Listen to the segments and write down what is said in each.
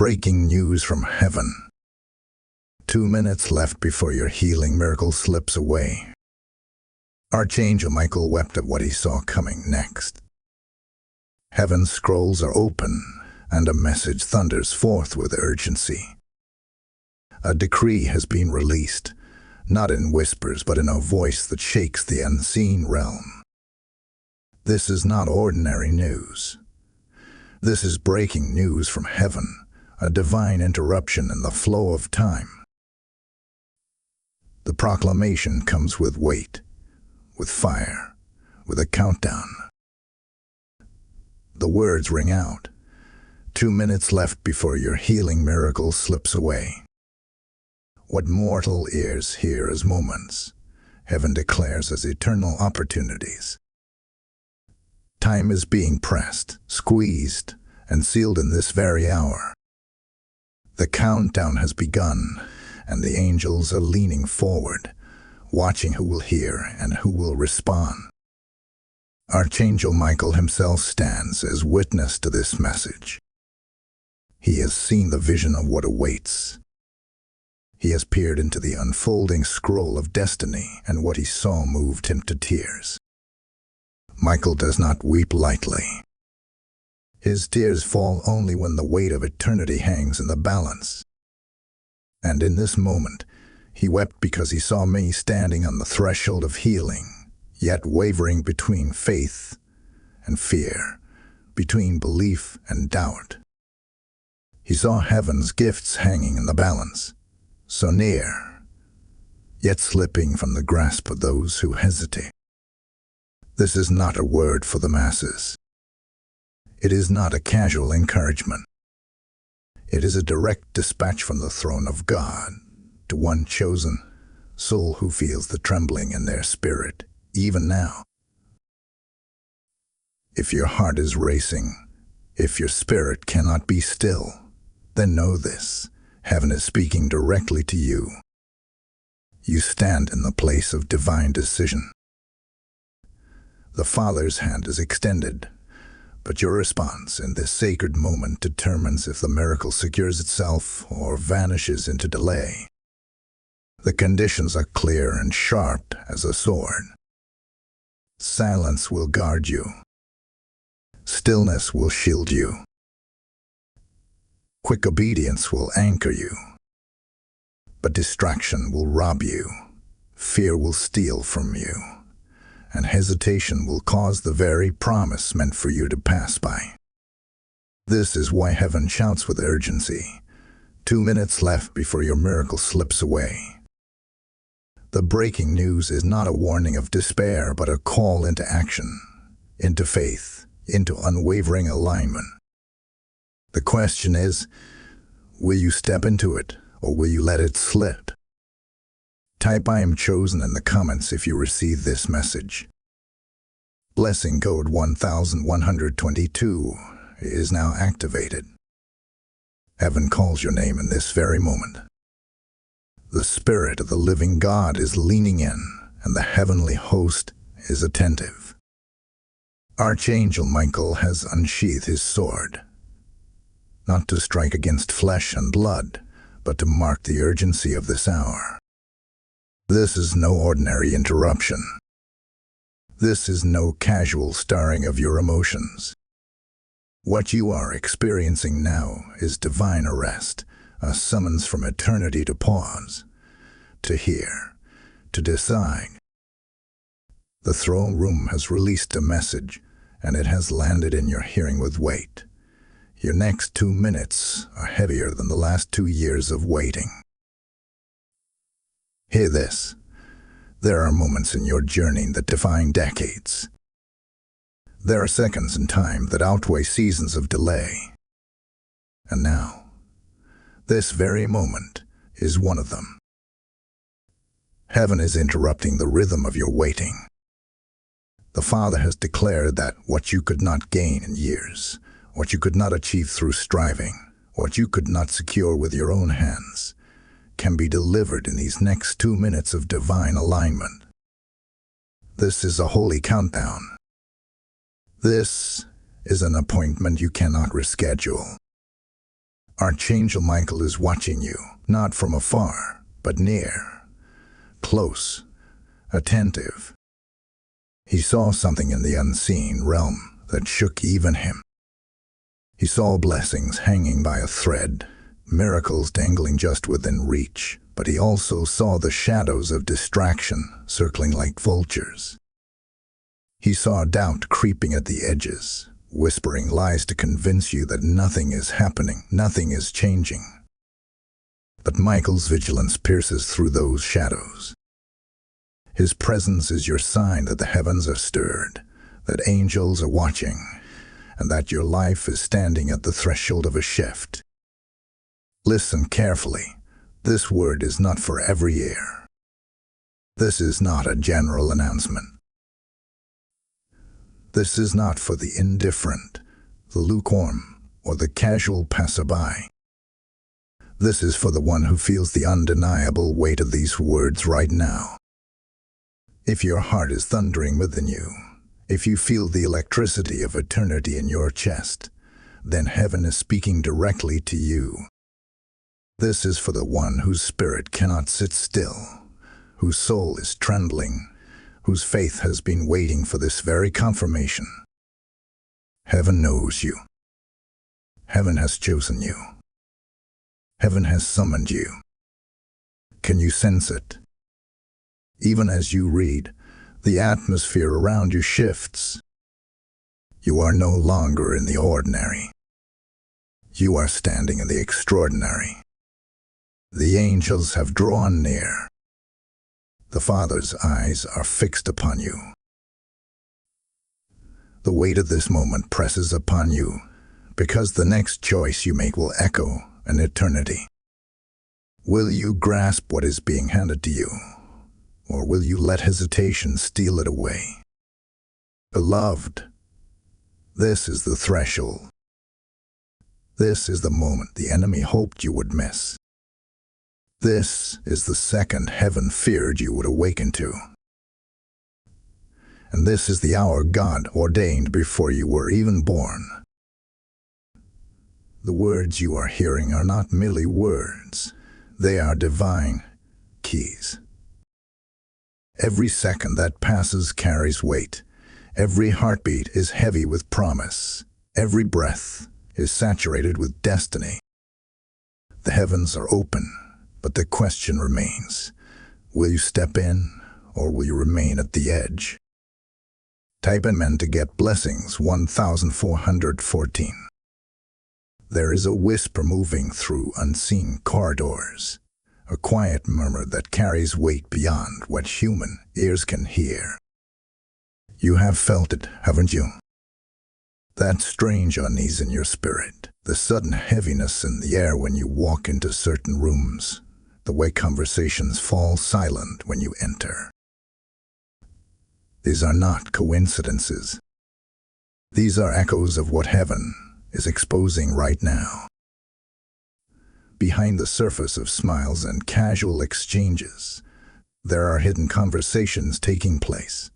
Breaking news from heaven. 2 minutes left before your healing miracle slips away. Archangel Michael wept at what he saw coming next. Heaven's scrolls are open, and a message thunders forth with urgency. A decree has been released, not in whispers but in a voice that shakes the unseen realm. This is not ordinary news. This is breaking news from heaven, a divine interruption in the flow of time. The proclamation comes with weight, with fire, with a countdown. The words ring out. 2 minutes left before your healing miracle slips away. What mortal ears hear as moments, heaven declares as eternal opportunities. Time is being pressed, squeezed, and sealed in this very hour. The countdown has begun, and the angels are leaning forward, watching who will hear and who will respond. Archangel Michael himself stands as witness to this message. He has seen the vision of what awaits. He has peered into the unfolding scroll of destiny, and what he saw moved him to tears. Michael does not weep lightly. His tears fall only when the weight of eternity hangs in the balance. And in this moment, he wept because he saw many standing on the threshold of healing, yet wavering between faith and fear, between belief and doubt. He saw heaven's gifts hanging in the balance, so near, yet slipping from the grasp of those who hesitate. This is not a word for the masses. It is not a casual encouragement. It is a direct dispatch from the throne of God to one chosen soul who feels the trembling in their spirit, even now. If your heart is racing, if your spirit cannot be still, then know this: heaven is speaking directly to you. You stand in the place of divine decision. The Father's hand is extended, but your response in this sacred moment determines if the miracle secures itself or vanishes into delay. The conditions are clear and sharp as a sword. Silence will guard you. Stillness will shield you. Quick obedience will anchor you. But distraction will rob you. Fear will steal from you. And hesitation will cause the very promise meant for you to pass by. This is why heaven shouts with urgency. 2 minutes left before your miracle slips away. The breaking news is not a warning of despair, but a call into action, into faith, into unwavering alignment. The question is, will you step into it, or will you let it slip? Type "I am chosen" in the comments if you receive this message. Blessing code 1122 is now activated. Heaven calls your name in this very moment. The Spirit of the living God is leaning in, and the heavenly host is attentive. Archangel Michael has unsheathed his sword, not to strike against flesh and blood, but to mark the urgency of this hour. This is no ordinary interruption. This is no casual stirring of your emotions. What you are experiencing now is divine arrest, a summons from eternity to pause, to hear, to decide. The throne room has released a message, and it has landed in your hearing with weight. Your next 2 minutes are heavier than the last 2 years of waiting. Hear this. There are moments in your journey that define decades. There are seconds in time that outweigh seasons of delay. And now, this very moment is one of them. Heaven is interrupting the rhythm of your waiting. The Father has declared that what you could not gain in years, what you could not achieve through striving, what you could not secure with your own hands, can be delivered in these next 2 minutes of divine alignment. This is a holy countdown. This is an appointment you cannot reschedule. Archangel Michael is watching you, not from afar, but near, close, attentive. He saw something in the unseen realm that shook even him. He saw blessings hanging by a thread, miracles dangling just within reach, but he also saw the shadows of distraction circling like vultures. He saw doubt creeping at the edges, whispering lies to convince you that nothing is happening, nothing is changing. But Michael's vigilance pierces through those shadows. His presence is your sign that the heavens are stirred, that angels are watching, and that your life is standing at the threshold of a shift. Listen carefully. This word is not for every ear. This is not a general announcement. This is not for the indifferent, the lukewarm, or the casual passerby. This is for the one who feels the undeniable weight of these words right now. If your heart is thundering within you, if you feel the electricity of eternity in your chest, then heaven is speaking directly to you. This is for the one whose spirit cannot sit still, whose soul is trembling, whose faith has been waiting for this very confirmation. Heaven knows you. Heaven has chosen you. Heaven has summoned you. Can you sense it? Even as you read, the atmosphere around you shifts. You are no longer in the ordinary. You are standing in the extraordinary. The angels have drawn near. The Father's eyes are fixed upon you. The weight of this moment presses upon you, because the next choice you make will echo an eternity. Will you grasp what is being handed to you, or will you let hesitation steal it away? Beloved, this is the threshold. This is the moment the enemy hoped you would miss. This is the second heaven feared you would awaken to. And this is the hour God ordained before you were even born. The words you are hearing are not merely words. They are divine keys. Every second that passes carries weight. Every heartbeat is heavy with promise. Every breath is saturated with destiny. The heavens are open. But the question remains, will you step in or will you remain at the edge? Type in men to get blessings 1414. There is a whisper moving through unseen corridors, a quiet murmur that carries weight beyond what human ears can hear. You have felt it, haven't you? That strange unease in your spirit, the sudden heaviness in the air when you walk into certain rooms, the way conversations fall silent when you enter. These are not coincidences. These are echoes of what heaven is exposing right now. Behind the surface of smiles and casual exchanges, there are hidden conversations taking place.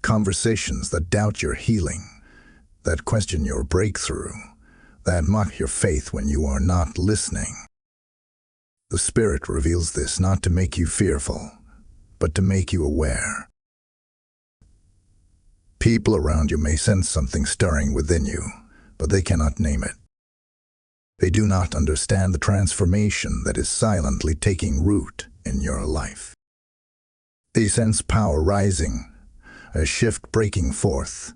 Conversations that doubt your healing, that question your breakthrough, that mock your faith when you are not listening. The Spirit reveals this not to make you fearful, but to make you aware. People around you may sense something stirring within you, but they cannot name it. They do not understand the transformation that is silently taking root in your life. They sense power rising, a shift breaking forth,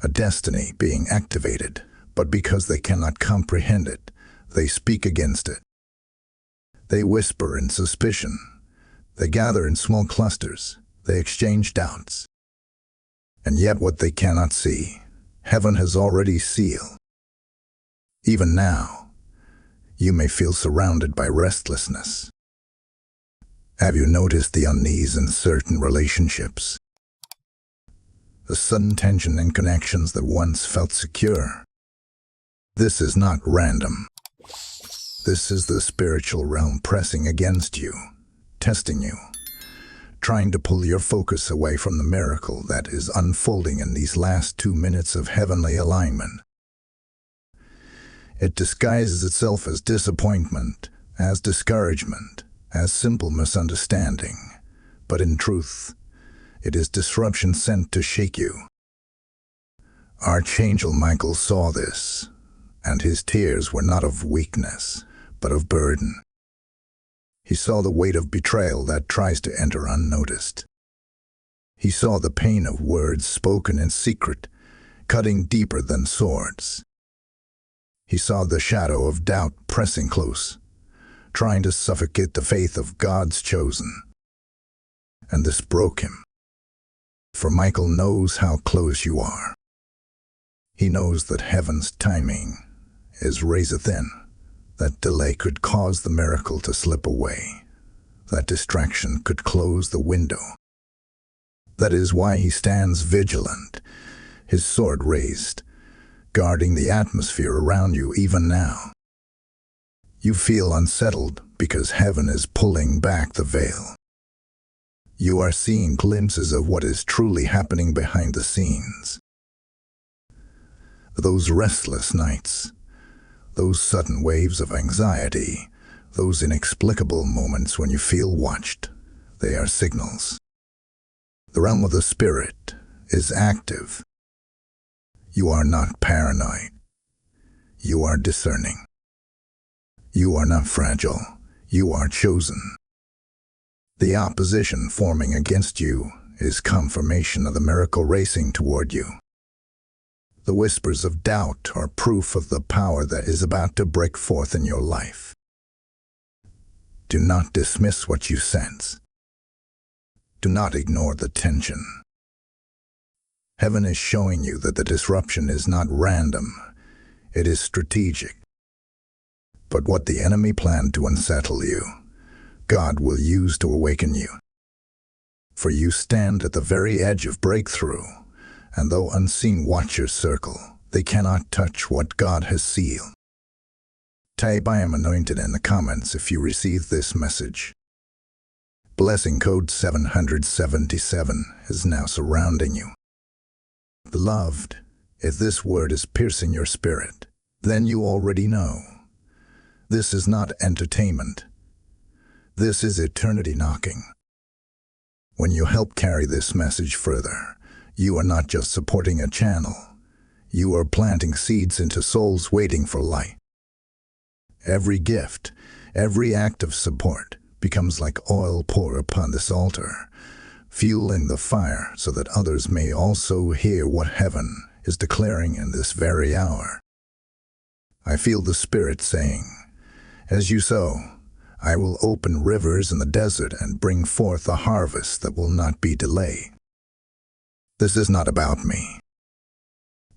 a destiny being activated, but because they cannot comprehend it, they speak against it. They whisper in suspicion. They gather in small clusters. They exchange doubts. And yet what they cannot see, heaven has already sealed. Even now, you may feel surrounded by restlessness. Have you noticed the unease in certain relationships? The sudden tension in connections that once felt secure. This is not random. This is the spiritual realm pressing against you, testing you, trying to pull your focus away from the miracle that is unfolding in these last 2 minutes of heavenly alignment. It disguises itself as disappointment, as discouragement, as simple misunderstanding. But in truth, it is disruption sent to shake you. Archangel Michael saw this, and his tears were not of weakness, but of burden. He saw the weight of betrayal that tries to enter unnoticed. He saw the pain of words spoken in secret, cutting deeper than swords. He saw the shadow of doubt pressing close, trying to suffocate the faith of God's chosen. And this broke him. For Michael knows how close you are. He knows that heaven's timing is razor-thin. That delay could cause the miracle to slip away. That distraction could close the window. That is why he stands vigilant, his sword raised, guarding the atmosphere around you even now. You feel unsettled because heaven is pulling back the veil. You are seeing glimpses of what is truly happening behind the scenes. Those restless nights, those sudden waves of anxiety, those inexplicable moments when you feel watched, they are signals. The realm of the spirit is active. You are not paranoid. You are discerning. You are not fragile. You are chosen. The opposition forming against you is confirmation of the miracle racing toward you. The whispers of doubt are proof of the power that is about to break forth in your life. Do not dismiss what you sense. Do not ignore the tension. Heaven is showing you that the disruption is not random, it is strategic. But what the enemy planned to unsettle you, God will use to awaken you. For you stand at the very edge of breakthrough, and though unseen watchers circle, they cannot touch what God has sealed. Type "I am anointed" in the comments if you receive this message. Blessing code 777 is now surrounding you. Beloved, if this word is piercing your spirit, then you already know. This is not entertainment. This is eternity knocking. When you help carry this message further, you are not just supporting a channel. You are planting seeds into souls waiting for light. Every gift, every act of support becomes like oil poured upon this altar, fueling the fire so that others may also hear what heaven is declaring in this very hour. I feel the Spirit saying, "As you sow, I will open rivers in the desert and bring forth a harvest that will not be delayed." This is not about me.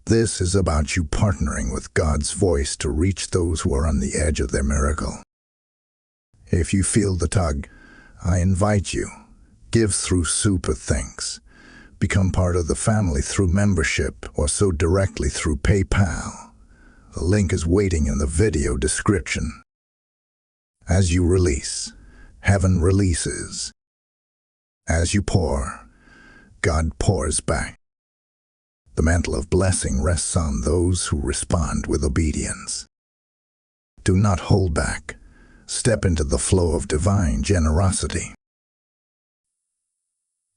This is about you partnering with God's voice to reach those who are on the edge of their miracle. If you feel the tug, I invite you. Give through super thanks. Become part of the family through membership or sow directly through PayPal. The link is waiting in the video description. As you release, heaven releases. As you pour, God pours back. The mantle of blessing rests on those who respond with obedience. Do not hold back. Step into the flow of divine generosity.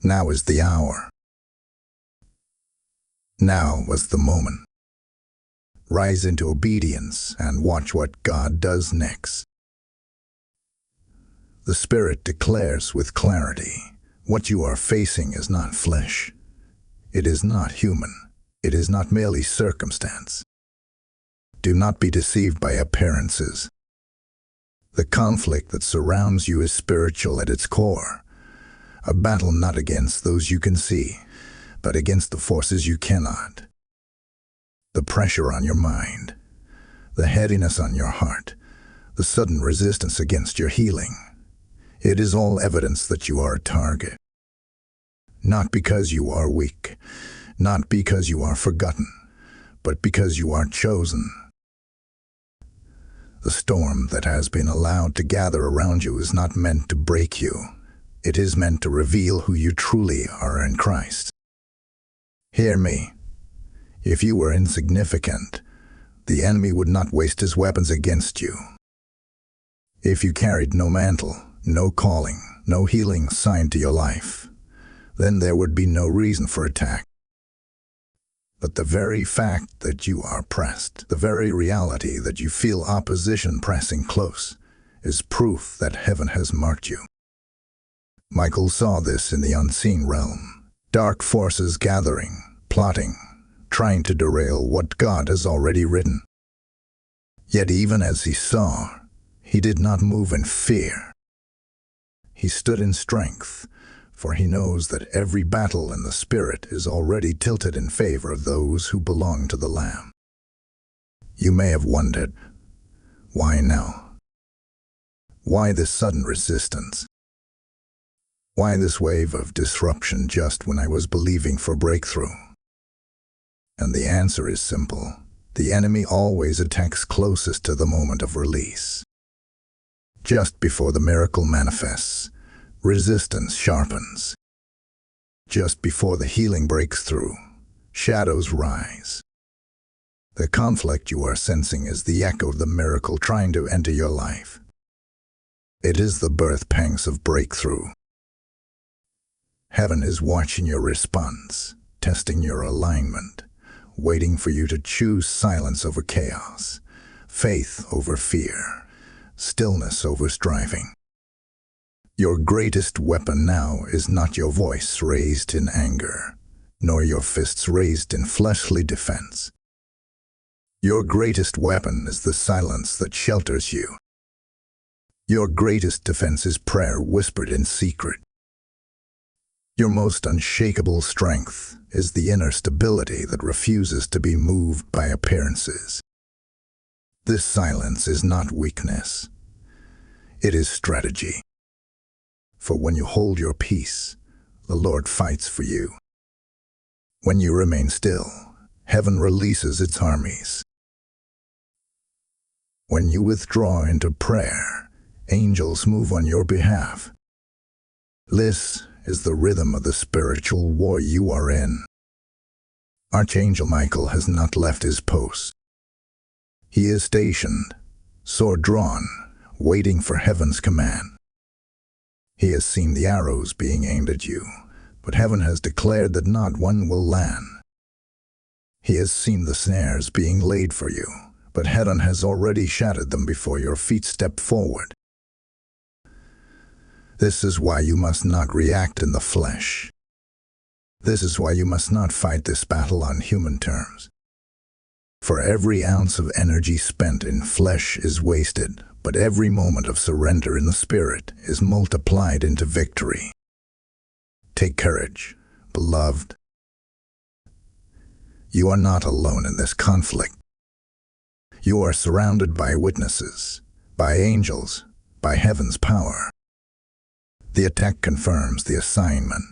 Now is the hour. Now was the moment. Rise into obedience and watch what God does next. The Spirit declares with clarity, what you are facing is not flesh. It is not human. It is not merely circumstance. Do not be deceived by appearances. The conflict that surrounds you is spiritual at its core. A battle not against those you can see, but against the forces you cannot. The pressure on your mind, the heaviness on your heart, the sudden resistance against your healing. It is all evidence that you are a target. Not because you are weak, not because you are forgotten, but because you are chosen. The storm that has been allowed to gather around you is not meant to break you. It is meant to reveal who you truly are in Christ. Hear me. If you were insignificant, the enemy would not waste his weapons against you. If you carried no mantle, no calling, no healing signed to your life, then there would be no reason for attack. But the very fact that you are pressed, the very reality that you feel opposition pressing close, is proof that heaven has marked you. Michael saw this in the unseen realm, dark forces gathering, plotting, trying to derail what God has already written. Yet even as he saw, he did not move in fear. He stood in strength, for he knows that every battle in the Spirit is already tilted in favor of those who belong to the Lamb. You may have wondered, why now? Why this sudden resistance? Why this wave of disruption just when I was believing for breakthrough? And the answer is simple. The enemy always attacks closest to the moment of release. Just before the miracle manifests, resistance sharpens. Just before the healing breaks through, shadows rise. The conflict you are sensing is the echo of the miracle trying to enter your life. It is the birth pangs of breakthrough. Heaven is watching your response, testing your alignment, waiting for you to choose silence over chaos, faith over fear, stillness over striving. Your greatest weapon now is not your voice raised in anger, nor your fists raised in fleshly defense. Your greatest weapon is the silence that shelters you. Your greatest defense is prayer whispered in secret. Your most unshakable strength is the inner stability that refuses to be moved by appearances. This silence is not weakness. It is strategy. For when you hold your peace, the Lord fights for you. When you remain still, heaven releases its armies. When you withdraw into prayer, angels move on your behalf. This is the rhythm of the spiritual war you are in. Archangel Michael has not left his post. He is stationed, sword drawn, waiting for heaven's command. He has seen the arrows being aimed at you, but heaven has declared that not one will land. He has seen the snares being laid for you, but heaven has already shattered them before your feet step forward. This is why you must not react in the flesh. This is why you must not fight this battle on human terms. For every ounce of energy spent in flesh is wasted, but every moment of surrender in the Spirit is multiplied into victory. Take courage, beloved. You are not alone in this conflict. You are surrounded by witnesses, by angels, by heaven's power. The attack confirms the assignment.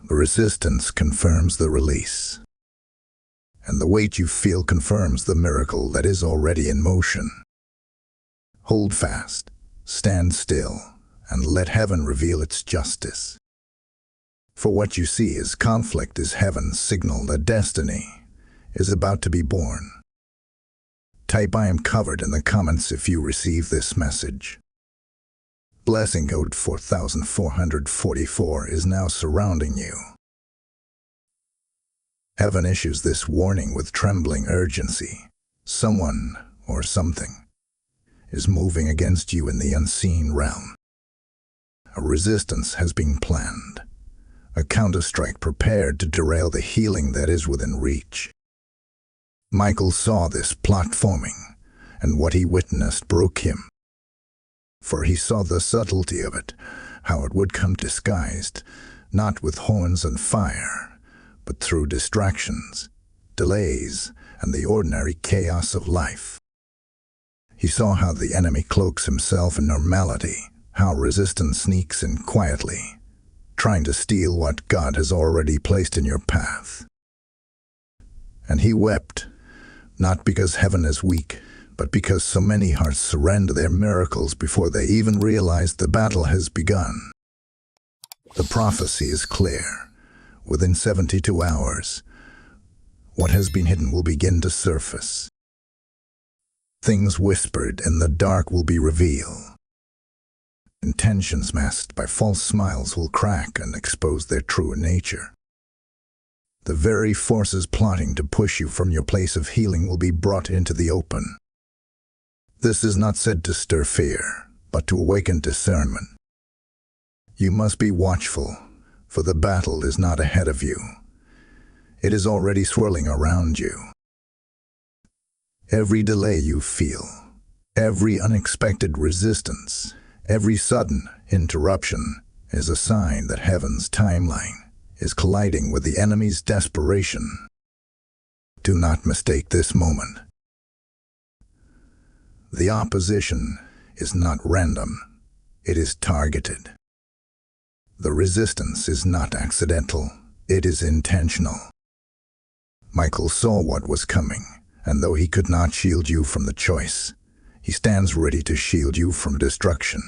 The resistance confirms the release. And the weight you feel confirms the miracle that is already in motion. Hold fast, stand still, and let heaven reveal its justice. For what you see as conflict is heaven's signal that destiny is about to be born. Type "I am covered" in the comments if you receive this message. Blessing code 4444 is now surrounding you. Heaven issues this warning with trembling urgency. Someone or something is moving against you in the unseen realm. A resistance has been planned, a counterstrike prepared to derail the healing that is within reach. Michael saw this plot forming, and what he witnessed broke him. For he saw the subtlety of it, how it would come disguised, not with horns and fire, but through distractions, delays, and the ordinary chaos of life. He saw how the enemy cloaks himself in normality, how resistance sneaks in quietly, trying to steal what God has already placed in your path. And he wept, not because heaven is weak, but because so many hearts surrender their miracles before they even realize the battle has begun. The prophecy is clear. Within 72 hours, what has been hidden will begin to surface. Things whispered in the dark will be revealed. Intentions masked by false smiles will crack and expose their true nature. The very forces plotting to push you from your place of healing will be brought into the open. This is not said to stir fear, but to awaken discernment. You must be watchful, for the battle is not ahead of you. It is already swirling around you. Every delay you feel, every unexpected resistance, every sudden interruption is a sign that heaven's timeline is colliding with the enemy's desperation. Do not mistake this moment. The opposition is not random, it is targeted. The resistance is not accidental, it is intentional. Michael saw what was coming, and though he could not shield you from the choice, he stands ready to shield you from destruction.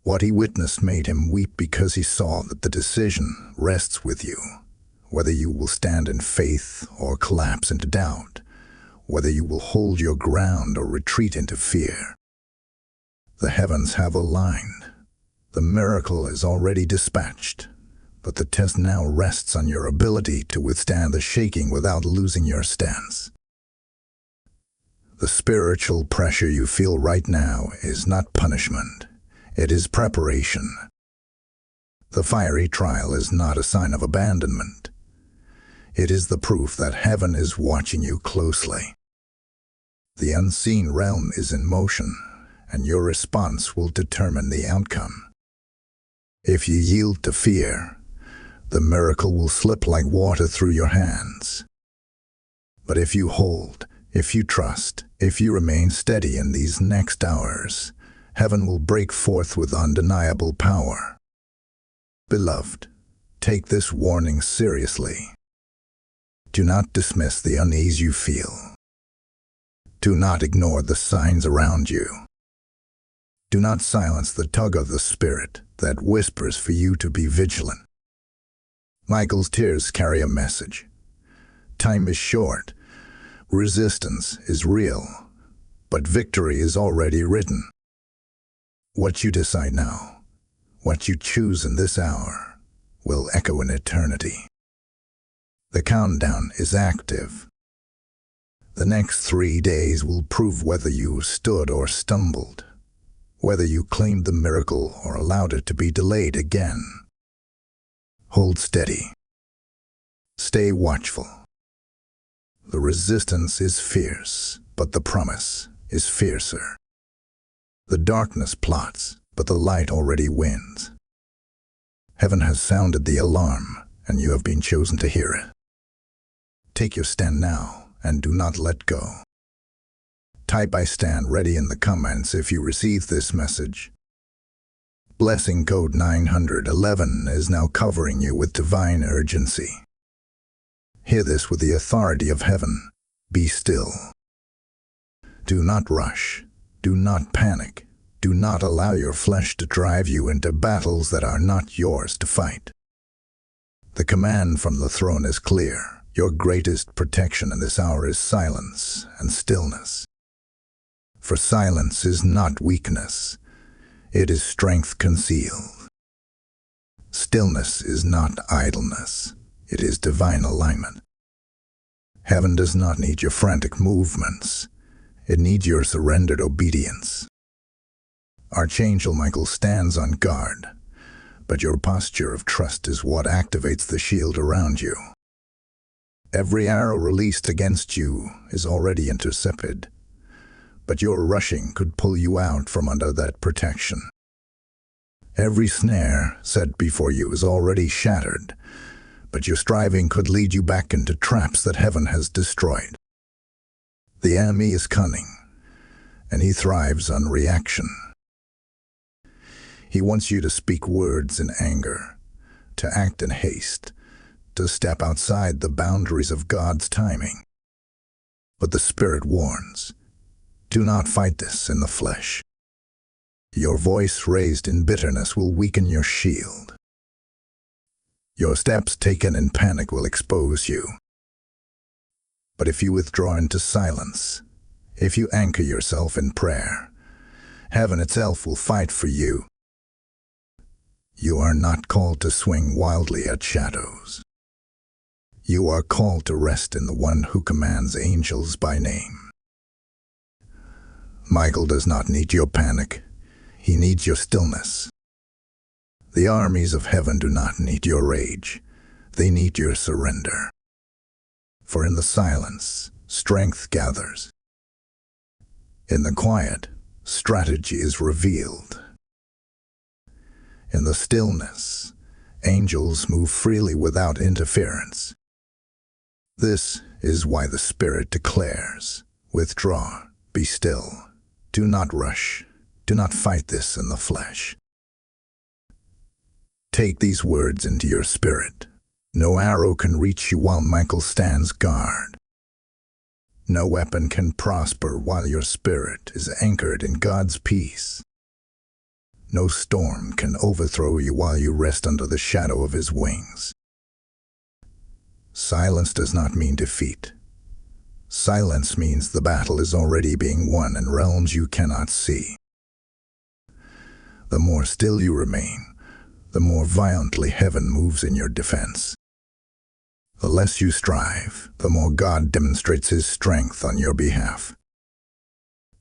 What he witnessed made him weep because he saw that the decision rests with you, whether you will stand in faith or collapse into doubt, whether you will hold your ground or retreat into fear. The heavens have aligned. The miracle is already dispatched, but the test now rests on your ability to withstand the shaking without losing your stance. The spiritual pressure you feel right now is not punishment. It is preparation. The fiery trial is not a sign of abandonment. It is the proof that heaven is watching you closely. The unseen realm is in motion, and your response will determine the outcome. If you yield to fear, the miracle will slip like water through your hands. But if you hold, if you trust, if you remain steady in these next hours, heaven will break forth with undeniable power. Beloved, take this warning seriously. Do not dismiss the unease you feel. Do not ignore the signs around you. Do not silence the tug of the Spirit that whispers for you to be vigilant. Michael's tears carry a message. Time is short. Resistance is real, but victory is already written. What you decide now, what you choose in this hour, will echo in eternity. The countdown is active. The next 3 days will prove whether you stood or stumbled, whether you claimed the miracle or allowed it to be delayed again. Hold steady. Stay watchful. The resistance is fierce, but the promise is fiercer. The darkness plots, but the light already wins. Heaven has sounded the alarm, and you have been chosen to hear it. Take your stand now, and do not let go. Type "I stand ready" in the comments if you receive this message. Blessing code 911 is now covering you with divine urgency. Hear this with the authority of heaven. Be still. Do not rush. Do not panic. Do not allow your flesh to drive you into battles that are not yours to fight. The command from the throne is clear. Your greatest protection in this hour is silence and stillness. For silence is not weakness. It is strength concealed. Stillness is not idleness. It is divine alignment. Heaven does not need your frantic movements. It needs your surrendered obedience. Archangel Michael stands on guard, but your posture of trust is what activates the shield around you. Every arrow released against you is already intercepted, but your rushing could pull you out from under that protection. Every snare set before you is already shattered, but your striving could lead you back into traps that heaven has destroyed. The enemy is cunning, and he thrives on reaction. He wants you to speak words in anger, to act in haste, to step outside the boundaries of God's timing. But the Spirit warns, do not fight this in the flesh. Your voice raised in bitterness will weaken your shield. Your steps taken in panic will expose you. But if you withdraw into silence, If you anchor yourself in prayer, heaven itself will fight for you. You are not called to swing wildly at shadows. You are called to rest in the one who commands angels by name. Michael does not need your panic. He needs your stillness. The armies of heaven do not need your rage. They need your surrender. For in the silence, strength gathers. In the quiet, strategy is revealed. In the stillness, angels move freely without interference. This is why the Spirit declares, "Withdraw, be still, do not rush, do not fight this in the flesh." Take these words into your spirit. No arrow can reach you while Michael stands guard. No weapon can prosper while your spirit is anchored in God's peace. No storm can overthrow you while you rest under the shadow of His wings. Silence does not mean defeat. Silence means the battle is already being won in realms you cannot see. The more still you remain, the more violently heaven moves in your defense. The less you strive, the more God demonstrates His strength on your behalf.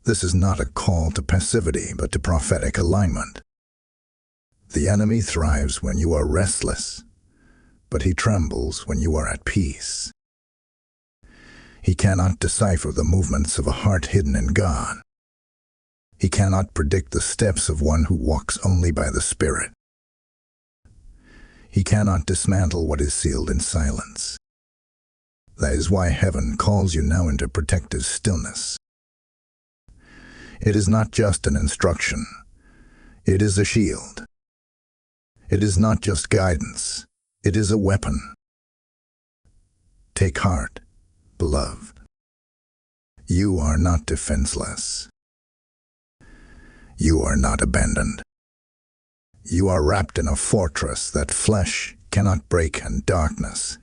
This is not a call to passivity, but to prophetic alignment. The enemy thrives when you are restless, but he trembles when you are at peace. He cannot decipher the movements of a heart hidden in God. He cannot predict the steps of one who walks only by the Spirit. He cannot dismantle what is sealed in silence. That is why heaven calls you now into protective stillness. It is not just an instruction. It is a shield. It is not just guidance. It is a weapon. Take heart, beloved. You are not defenseless. You are not abandoned. You are wrapped in a fortress that flesh cannot break and darkness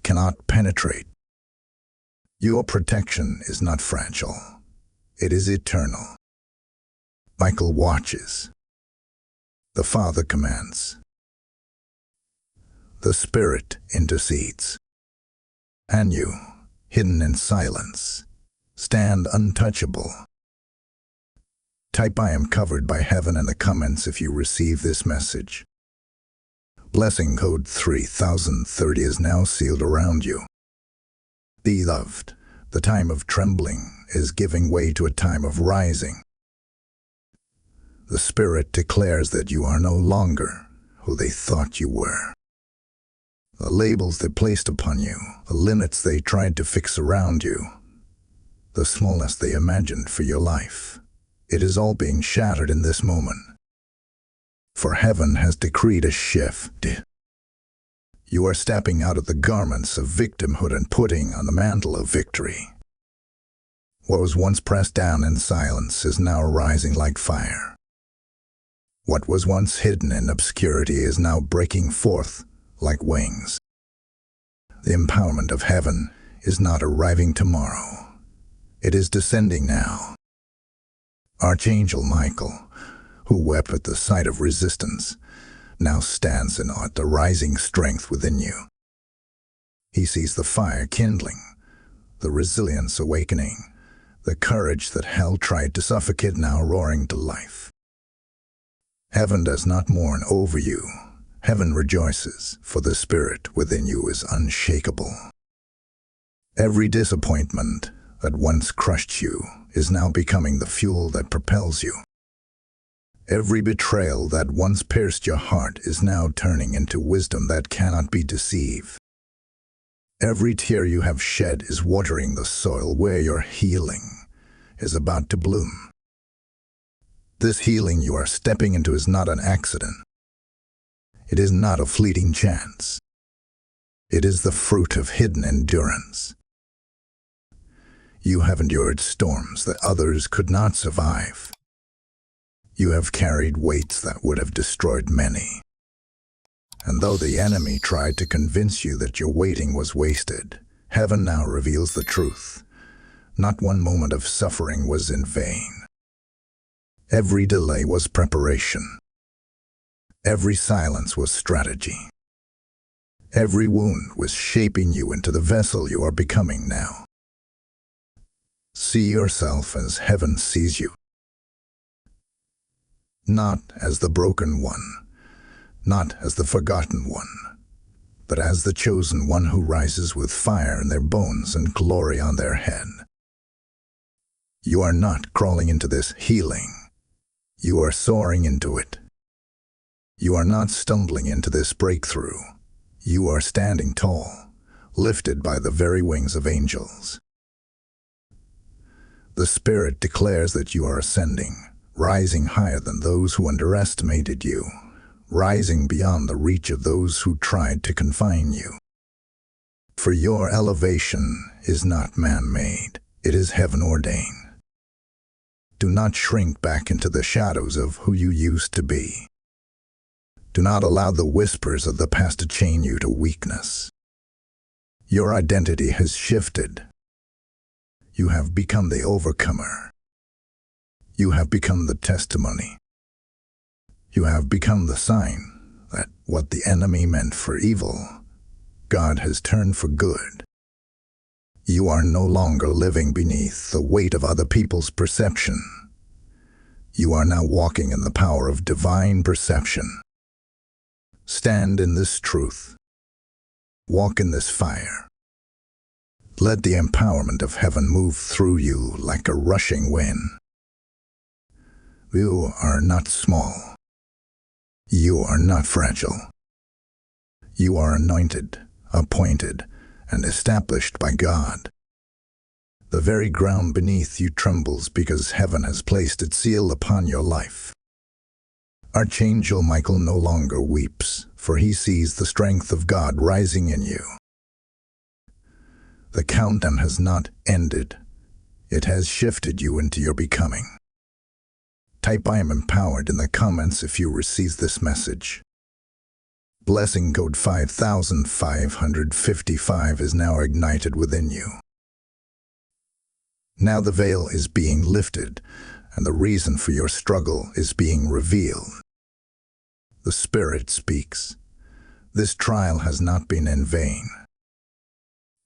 cannot penetrate. Your protection is not fragile. It is eternal. Michael watches. The Father commands. The Spirit intercedes. And you, hidden in silence, stand untouchable. Type "I am covered by heaven" in the comments if you receive this message. Blessing code 3030 is now sealed around you. Beloved, the time of trembling is giving way to a time of rising. The Spirit declares that you are no longer who they thought you were. The labels they placed upon you, the limits they tried to fix around you, the smallness they imagined for your life, it is all being shattered in this moment. For heaven has decreed a shift. You are stepping out of the garments of victimhood and putting on the mantle of victory. What was once pressed down in silence is now rising like fire. What was once hidden in obscurity is now breaking forth like wings. The empowerment of heaven is not arriving tomorrow. It is descending now. Archangel Michael, who wept at the sight of resistance, now stands in awe at the rising strength within you. He sees the fire kindling, the resilience awakening, the courage that hell tried to suffocate now roaring to life. Heaven does not mourn over you. Heaven rejoices, for the Spirit within you is unshakable. Every disappointment that once crushed you is now becoming the fuel that propels you. Every betrayal that once pierced your heart is now turning into wisdom that cannot be deceived. Every tear you have shed is watering the soil where your healing is about to bloom. This healing you are stepping into is not an accident. It is not a fleeting chance. It is the fruit of hidden endurance. You have endured storms that others could not survive. You have carried weights that would have destroyed many. And though the enemy tried to convince you that your waiting was wasted, heaven now reveals the truth. Not one moment of suffering was in vain. Every delay was preparation. Every silence was strategy. Every wound was shaping you into the vessel you are becoming now. See yourself as heaven sees you. Not as the broken one, not as the forgotten one, but as the chosen one who rises with fire in their bones and glory on their head. You are not crawling into this healing. You are soaring into it. You are not stumbling into this breakthrough. You are standing tall, lifted by the very wings of angels. The Spirit declares that you are ascending, rising higher than those who underestimated you, rising beyond the reach of those who tried to confine you. For your elevation is not man-made, it is heaven-ordained. Do not shrink back into the shadows of who you used to be. Do not allow the whispers of the past to chain you to weakness. Your identity has shifted. You have become the overcomer. You have become the testimony. You have become the sign that what the enemy meant for evil, God has turned for good. You are no longer living beneath the weight of other people's perception. You are now walking in the power of divine perception. Stand in this truth. Walk in this fire. Let the empowerment of heaven move through you like a rushing wind. You are not small. You are not fragile. You are anointed, appointed, and established by God. The very ground beneath you trembles because heaven has placed its seal upon your life. Archangel Michael no longer weeps, for he sees the strength of God rising in you. The countdown has not ended. It has shifted you into your becoming. Type "I am empowered" in the comments if you receive this message. Blessing code 5555 is now ignited within you. Now the veil is being lifted, and the reason for your struggle is being revealed. The Spirit speaks. This trial has not been in vain.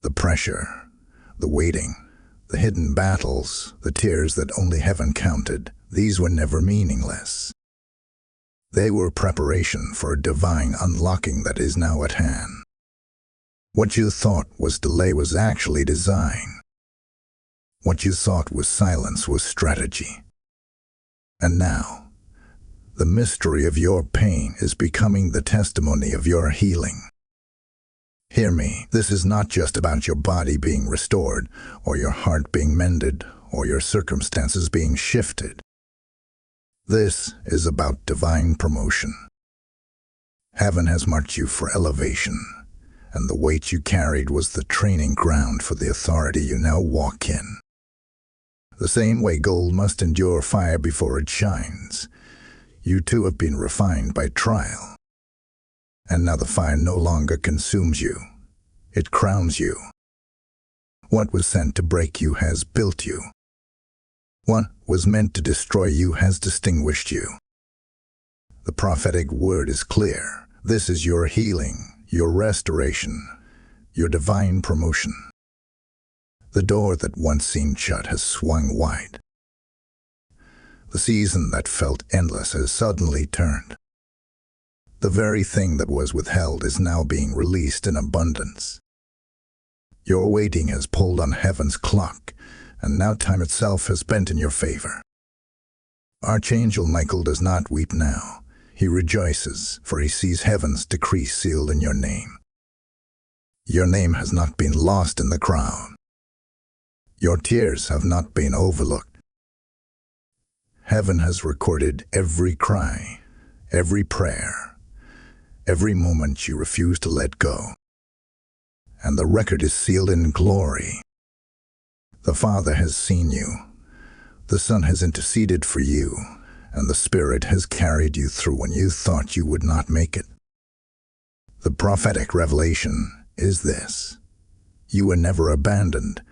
The pressure, the waiting, the hidden battles, the tears that only heaven counted, these were never meaningless. They were preparation for a divine unlocking that is now at hand. What you thought was delay was actually design. What you thought was silence was strategy. And now, the mystery of your pain is becoming the testimony of your healing. Hear me, this is not just about your body being restored, or your heart being mended, or your circumstances being shifted. This is about divine promotion. Heaven has marked you for elevation, and the weight you carried was the training ground for the authority you now walk in. The same way gold must endure fire before it shines, you too have been refined by trial. And now the fire no longer consumes you, it crowns you. What was sent to break you has built you. What was meant to destroy you has distinguished you. The prophetic word is clear. This is your healing, your restoration, your divine promotion. The door that once seemed shut has swung wide. The season that felt endless has suddenly turned. The very thing that was withheld is now being released in abundance. Your waiting has pulled on heaven's clock, and now time itself has bent in your favor. Archangel Michael does not weep now. He rejoices, for he sees heaven's decree sealed in your name. Your name has not been lost in the crowd. Your tears have not been overlooked. Heaven has recorded every cry, every prayer, every moment you refuse to let go. And the record is sealed in glory. The Father has seen you, the Son has interceded for you, and the Spirit has carried you through when you thought you would not make it. The prophetic revelation is this: you were never abandoned,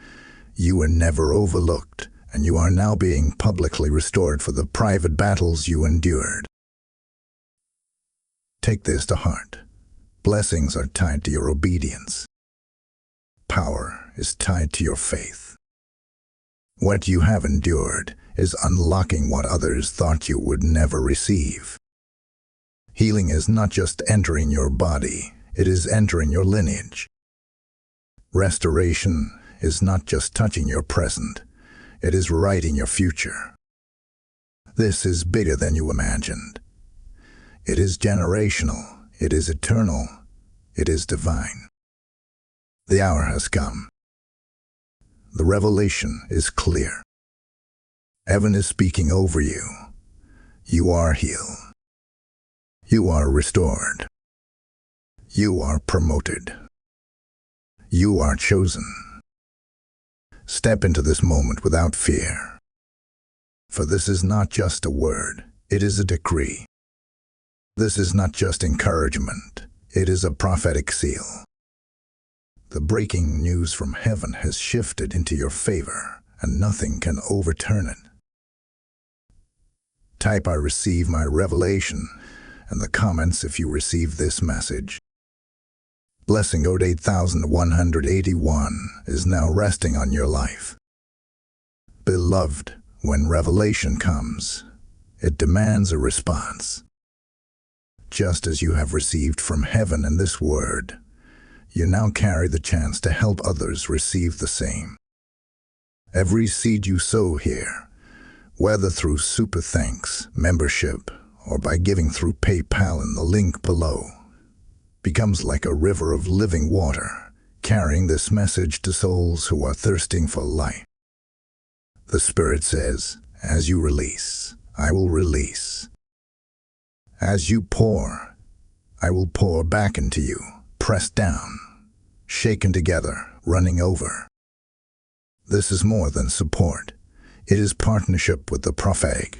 You were never overlooked, and you are now being publicly restored for the private battles you endured. Take this to heart. Blessings are tied to your obedience. Power is tied to your faith. What you have endured is unlocking what others thought you would never receive. Healing is not just entering your body, it is entering your lineage. Restoration is not just touching your present, it is writing your future. This is bigger than you imagined. It is generational, it is eternal, it is divine. The hour has come. The revelation is clear. Heaven is speaking over you. You are healed. You are restored. You are promoted. You are chosen. Step into this moment without fear. For this is not just a word, it is a decree. This is not just encouragement, it is a prophetic seal. The breaking news from heaven has shifted into your favor, and nothing can overturn it. Type "I receive my revelation" in the comments if you receive this message. Blessing code 8181 is now resting on your life. Beloved, when revelation comes, it demands a response. Just as you have received from heaven in this word, you now carry the chance to help others receive the same. Every seed you sow here, whether through Super Thanks membership or by giving through PayPal in the link below, becomes like a river of living water, carrying this message to souls who are thirsting for light. The Spirit says, as you release, I will release. As you pour, I will pour back into you, pressed down, shaken together, running over. This is more than support. It is partnership with the prophetic.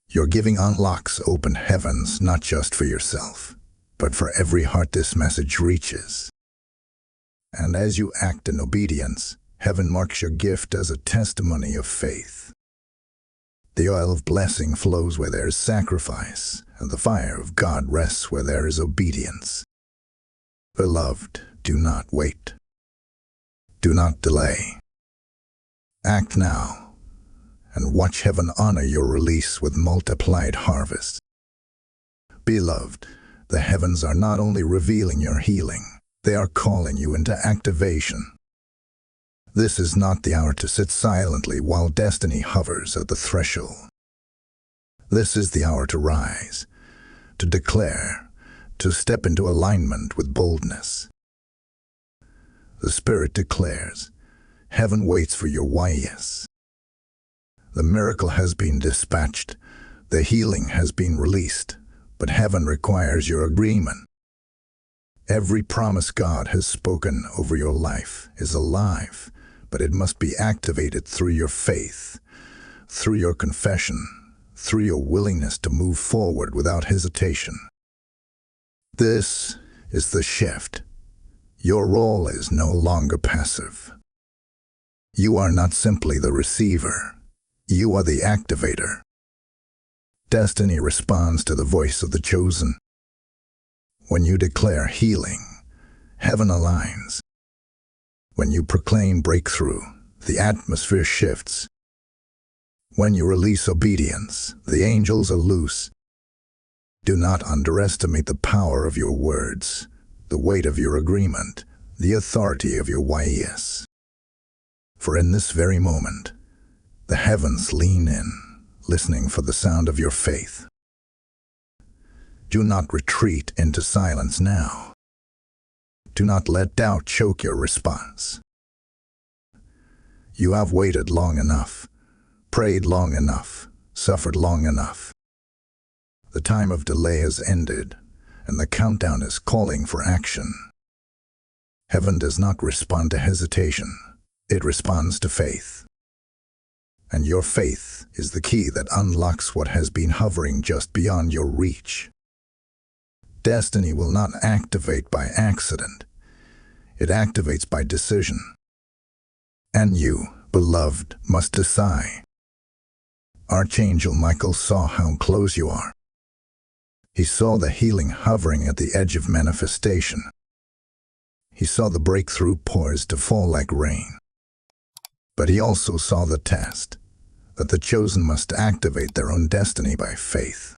Your giving unlocks open heavens not just for yourself, but for every heart this message reaches. And as you act in obedience, heaven marks your gift as a testimony of faith. The oil of blessing flows where there is sacrifice, and the fire of God rests where there is obedience. Beloved, do not wait. Do not delay. Act now, and watch heaven honor your release with multiplied harvest. Beloved, the heavens are not only revealing your healing, they are calling you into activation. This is not the hour to sit silently while destiny hovers at the threshold. This is the hour to rise, to declare, to step into alignment with boldness. The Spirit declares, heaven waits for your yes. The miracle has been dispatched, the healing has been released, but heaven requires your agreement. Every promise God has spoken over your life is alive, but it must be activated through your faith, through your confession, through your willingness to move forward without hesitation. This is the shift. Your role is no longer passive. You are not simply the receiver. You are the activator. Destiny responds to the voice of the chosen. When you declare healing, heaven aligns. When you proclaim breakthrough, the atmosphere shifts. When you release obedience, the angels are loose. Do not underestimate the power of your words, the weight of your agreement, the authority of your yes. For in this very moment, the heavens lean in, listening for the sound of your faith. Do not retreat into silence now. Do not let doubt choke your response. You have waited long enough, prayed long enough, suffered long enough. The time of delay has ended, and the countdown is calling for action. Heaven does not respond to hesitation. It responds to faith. And your faith is the key that unlocks what has been hovering just beyond your reach. Destiny will not activate by accident. It activates by decision. And you, beloved, must decide. Archangel Michael saw how close you are. He saw the healing hovering at the edge of manifestation. He saw the breakthrough poised to fall like rain. But he also saw the test, that the chosen must activate their own destiny by faith.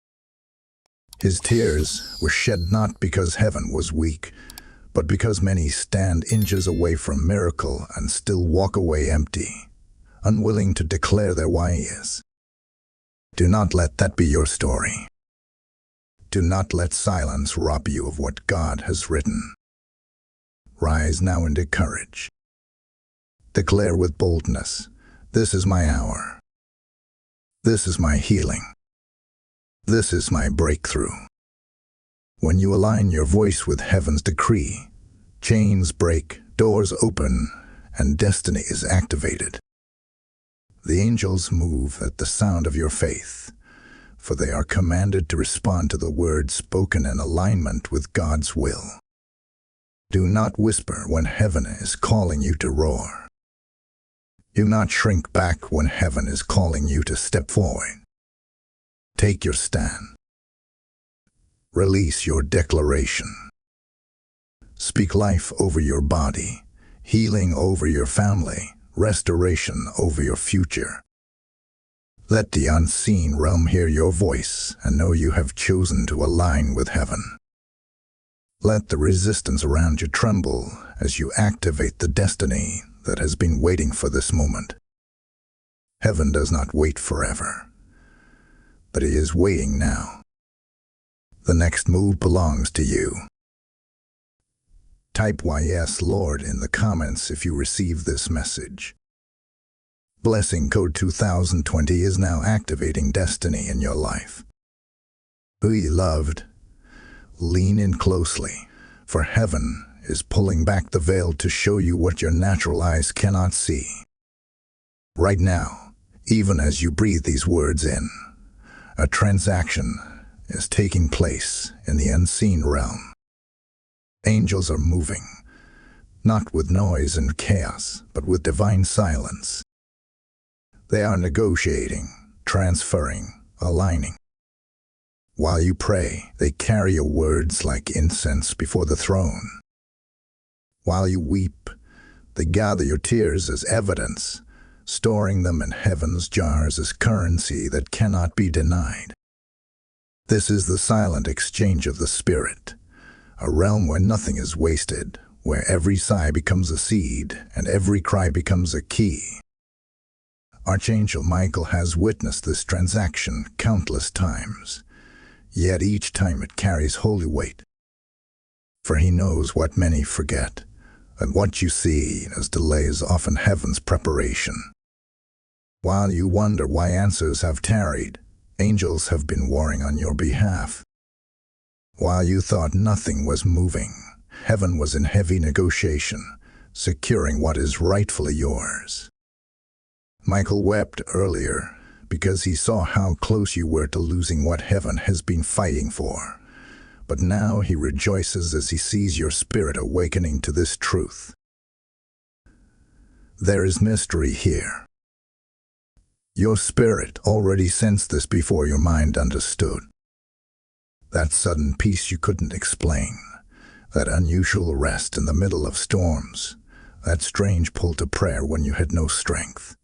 His tears were shed not because heaven was weak, but because many stand inches away from miracle and still walk away empty, unwilling to declare their why is. Do not let that be your story. Do not let silence rob you of what God has written. Rise now into courage. Declare with boldness, this is my hour. This is my healing. This is my breakthrough. When you align your voice with heaven's decree, chains break, doors open, and destiny is activated. The angels move at the sound of your faith, for they are commanded to respond to the words spoken in alignment with God's will. Do not whisper when heaven is calling you to roar. Do not shrink back when heaven is calling you to step forward. Take your stand. Release your declaration. Speak life over your body, healing over your family, restoration over your future. Let the unseen realm hear your voice and know you have chosen to align with heaven. Let the resistance around you tremble as you activate the destiny that has been waiting for this moment. Heaven does not wait forever, but he is waiting now. The next move belongs to you. Type "Yes, Lord" in the comments if you receive this message. Blessing code 2020 is now activating destiny in your life. Beloved, lean in closely, for heaven is pulling back the veil to show you what your natural eyes cannot see. Right now, even as you breathe these words in, a transaction is taking place in the unseen realm. Angels are moving, not with noise and chaos, but with divine silence. They are negotiating, transferring, aligning. While you pray, they carry your words like incense before the throne. While you weep, they gather your tears as evidence, storing them in heaven's jars as currency that cannot be denied. This is the silent exchange of the Spirit, a realm where nothing is wasted, where every sigh becomes a seed and every cry becomes a key. Archangel Michael has witnessed this transaction countless times, yet each time it carries holy weight. For he knows what many forget, and what you see as delay is often heaven's preparation. While you wonder why answers have tarried, angels have been warring on your behalf. While you thought nothing was moving, heaven was in heavy negotiation, securing what is rightfully yours. Michael wept earlier because he saw how close you were to losing what heaven has been fighting for. But now he rejoices as he sees your spirit awakening to this truth. There is mystery here. Your spirit already sensed this before your mind understood. That sudden peace you couldn't explain, that unusual rest in the middle of storms, that strange pull to prayer when you had no strength.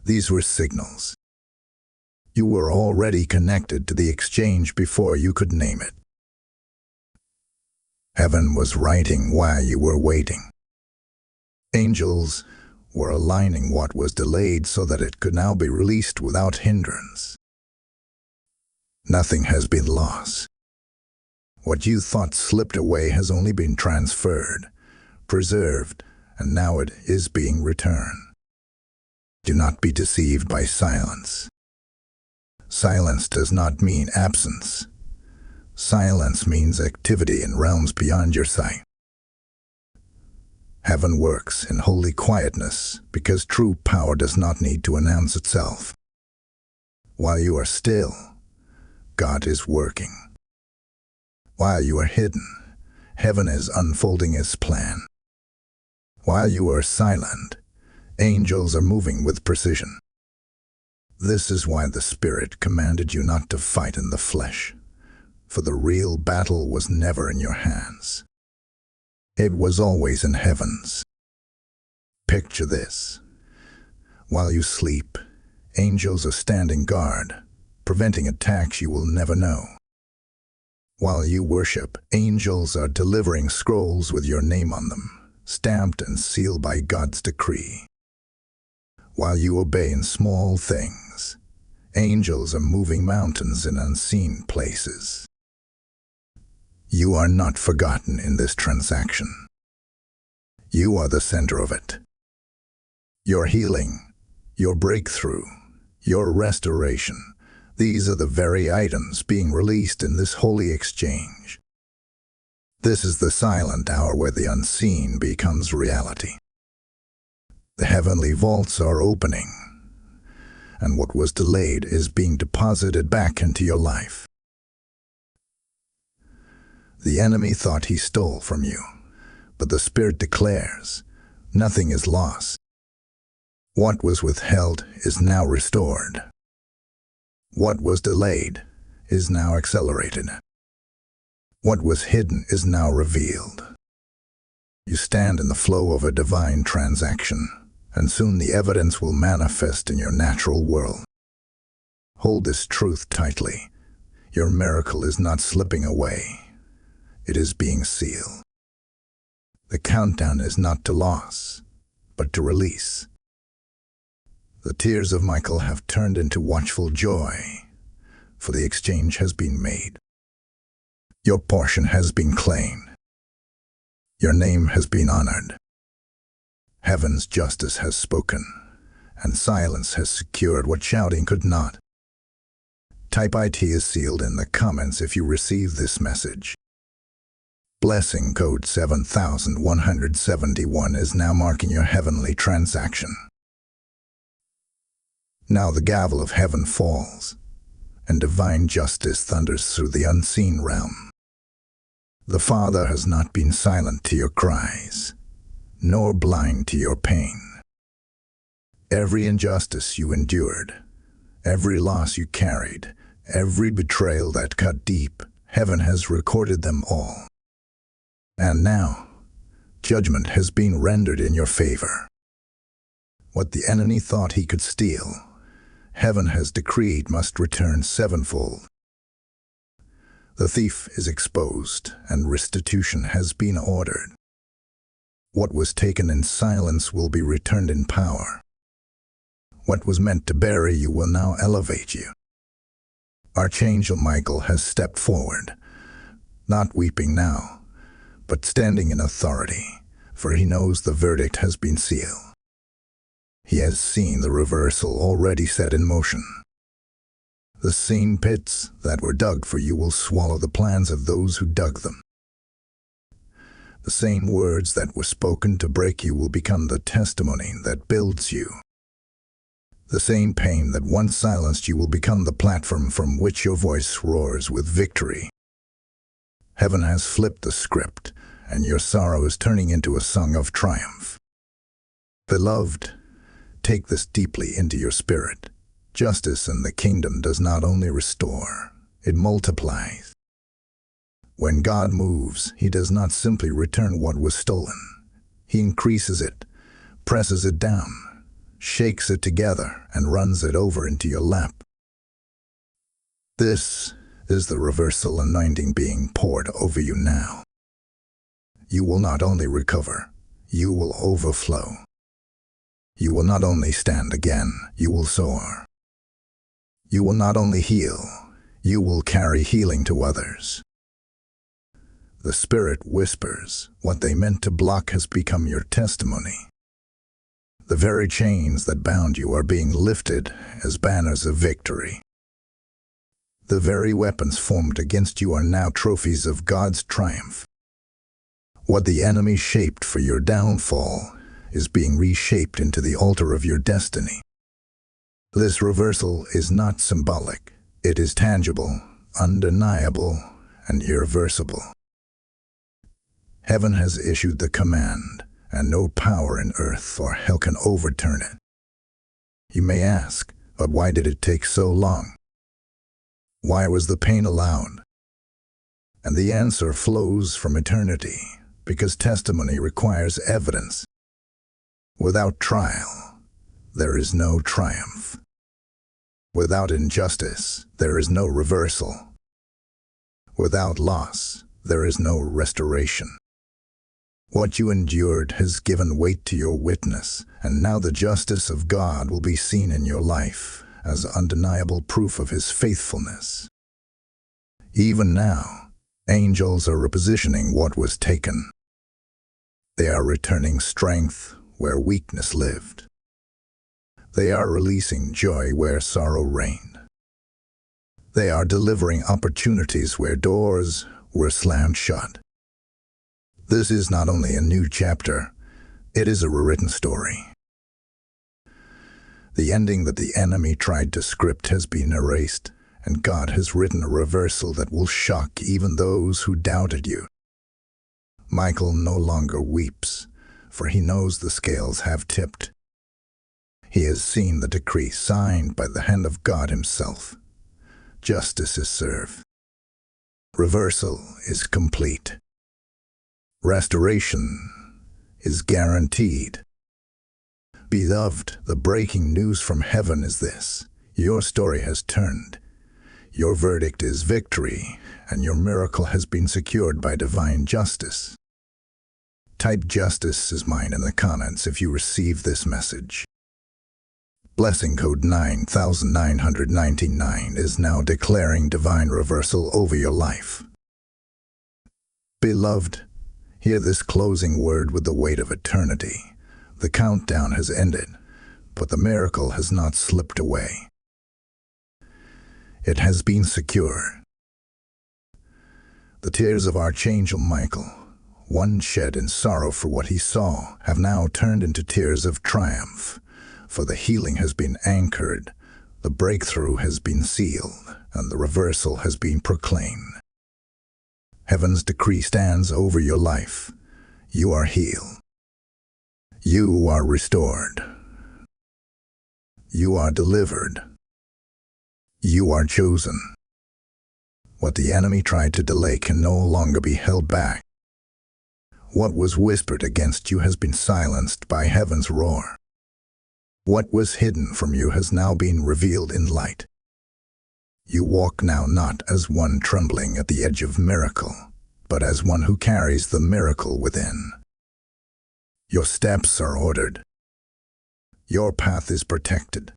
These were signals. You were already connected to the exchange before you could name it. Heaven was writing while you were waiting. Angels were aligning what was delayed so that it could now be released without hindrance. Nothing has been lost. What you thought slipped away has only been transferred, preserved, and now it is being returned. Do not be deceived by silence. Silence does not mean absence. Silence means activity in realms beyond your sight. Heaven works in holy quietness because true power does not need to announce itself. While you are still, God is working. While you are hidden, heaven is unfolding His plan. While you are silent, Angels are moving with precision. This is why the Spirit commanded you not to fight in the flesh, for the real battle was never in your hands. It was always in heaven's. Picture this. While you sleep, angels are standing guard, preventing attacks you will never know. While you worship, angels are delivering scrolls with your name on them, stamped and sealed by God's decree. While you obey in small things, angels are moving mountains in unseen places. You are not forgotten in this transaction. You are the center of it. Your healing, your breakthrough, your restoration, these are the very items being released in this holy exchange. This is the silent hour where the unseen becomes reality. The heavenly vaults are opening, and what was delayed is being deposited back into your life. The enemy thought he stole from you, but the Spirit declares, nothing is lost. What was withheld is now restored. What was delayed is now accelerated. What was hidden is now revealed. You stand in the flow of a divine transaction, and soon the evidence will manifest in your natural world. Hold this truth tightly. Your miracle is not slipping away. It is being sealed. The countdown is not to loss, but to release. The tears of Michael have turned into watchful joy, for the exchange has been made. Your portion has been claimed. Your name has been honored. Heaven's justice has spoken, and silence has secured what shouting could not. Type IT is sealed in the comments if you receive this message. Blessing code 7171 is now marking your heavenly transaction. Now the gavel of heaven falls, and divine justice thunders through the unseen realm. The Father has not been silent to your cries, nor blind to your pain. Every injustice you endured, every loss you carried, every betrayal that cut deep, heaven has recorded them all. And now, judgment has been rendered in your favor. What the enemy thought he could steal, heaven has decreed must return sevenfold. The thief is exposed, and restitution has been ordered. What was taken in silence will be returned in power. What was meant to bury you will now elevate you. Archangel Michael has stepped forward, not weeping now, but standing in authority, for he knows the verdict has been sealed. He has seen the reversal already set in motion. The same pits that were dug for you will swallow the plans of those who dug them. The same words that were spoken to break you will become the testimony that builds you. The same pain that once silenced you will become the platform from which your voice roars with victory. Heaven has flipped the script, and your sorrow is turning into a song of triumph. Beloved, take this deeply into your spirit. Justice in the kingdom does not only restore, it multiplies. When God moves, he does not simply return what was stolen. He increases it, presses it down, shakes it together, and runs it over into your lap. This is the reversal anointing being poured over you now. You will not only recover, you will overflow. You will not only stand again, you will soar. You will not only heal, you will carry healing to others. The Spirit whispers, what they meant to block has become your testimony. The very chains that bound you are being lifted as banners of victory. The very weapons formed against you are now trophies of God's triumph. What the enemy shaped for your downfall is being reshaped into the altar of your destiny. This reversal is not symbolic. It is tangible, undeniable, and irreversible. Heaven has issued the command, and no power in earth or hell can overturn it. You may ask, but why did it take so long? Why was the pain allowed? And the answer flows from eternity, because testimony requires evidence. Without trial, there is no triumph. Without injustice, there is no reversal. Without loss, there is no restoration. What you endured has given weight to your witness, and now the justice of God will be seen in your life as undeniable proof of His faithfulness. Even now, angels are repositioning what was taken. They are returning strength where weakness lived. They are releasing joy where sorrow reigned. They are delivering opportunities where doors were slammed shut. This is not only a new chapter, it is a rewritten story. The ending that the enemy tried to script has been erased, and God has written a reversal that will shock even those who doubted you. Michael no longer weeps, for he knows the scales have tipped. He has seen the decree signed by the hand of God Himself. Justice is served. Reversal is complete. Restoration is guaranteed. Beloved, the breaking news from heaven is this: your story has turned. Your verdict is victory, and your miracle has been secured by divine justice. Type "justice is mine" in the comments if you receive this message. Blessing code 9999 is now declaring divine reversal over your life. Beloved, hear this closing word with the weight of eternity. The countdown has ended, but the miracle has not slipped away. It has been secured. The tears of Archangel Michael, once shed in sorrow for what he saw, have now turned into tears of triumph. For the healing has been anchored, the breakthrough has been sealed, and the reversal has been proclaimed. Heaven's decree stands over your life. You are healed. You are restored. You are delivered. You are chosen. What the enemy tried to delay can no longer be held back. What was whispered against you has been silenced by heaven's roar. What was hidden from you has now been revealed in light. You walk now not as one trembling at the edge of miracle, but as one who carries the miracle within. Your steps are ordered. Your path is protected.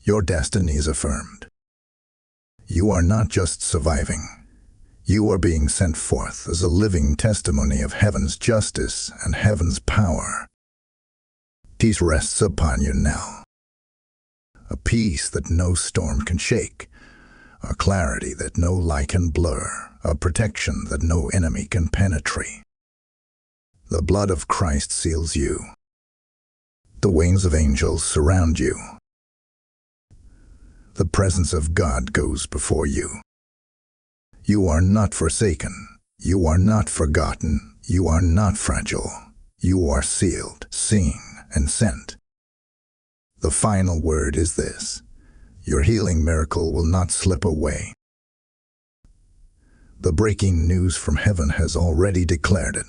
Your destiny is affirmed. You are not just surviving. You are being sent forth as a living testimony of heaven's justice and heaven's power. Peace rests upon you now. A peace that no storm can shake, a clarity that no lie can blur, a protection that no enemy can penetrate. The blood of Christ seals you. The wings of angels surround you. The presence of God goes before you. You are not forsaken. You are not forgotten. You are not fragile. You are sealed, seen, and sent. The final word is this: your healing miracle will not slip away. The breaking news from heaven has already declared it.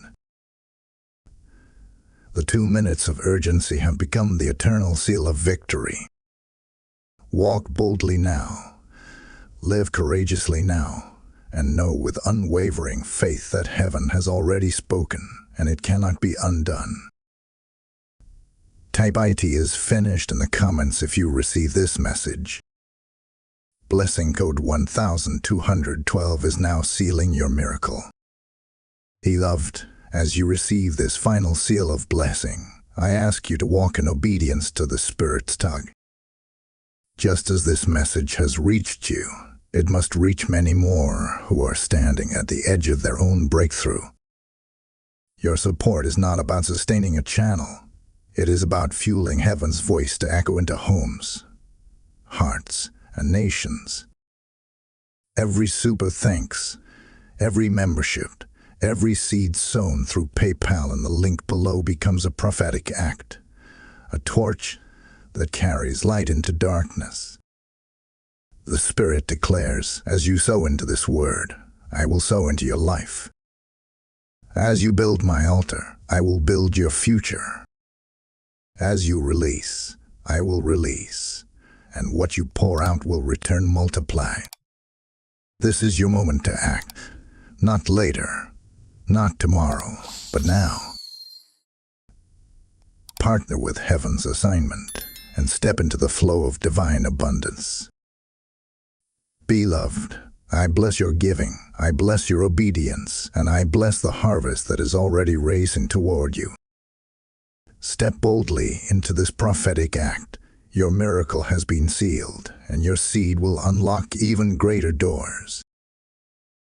The 2 minutes of urgency have become the eternal seal of victory. Walk boldly now, live courageously now, and know with unwavering faith that heaven has already spoken, and it cannot be undone. Type "IT is finished" in the comments if you receive this message. Blessing code 1212 is now sealing your miracle. Beloved, as you receive this final seal of blessing, I ask you to walk in obedience to the Spirit's tug. Just as this message has reached you, it must reach many more who are standing at the edge of their own breakthrough. Your support is not about sustaining a channel. It is about fueling heaven's voice to echo into homes, hearts, and nations. Every super thanks, every membership, Every seed sown through PayPal in the link below becomes a prophetic act, a torch that carries light into darkness. The Spirit declares, as you sow into this word, I will sow into your life. As you build my altar, I will build your future. As you release, I will release, and what you pour out will return multiplied. This is your moment to act, not later, not tomorrow, but now. Partner with heaven's assignment and step into the flow of divine abundance. Beloved, I bless your giving, I bless your obedience, and I bless the harvest that is already racing toward you. Step boldly into this prophetic act. Your miracle has been sealed, and your seed will unlock even greater doors.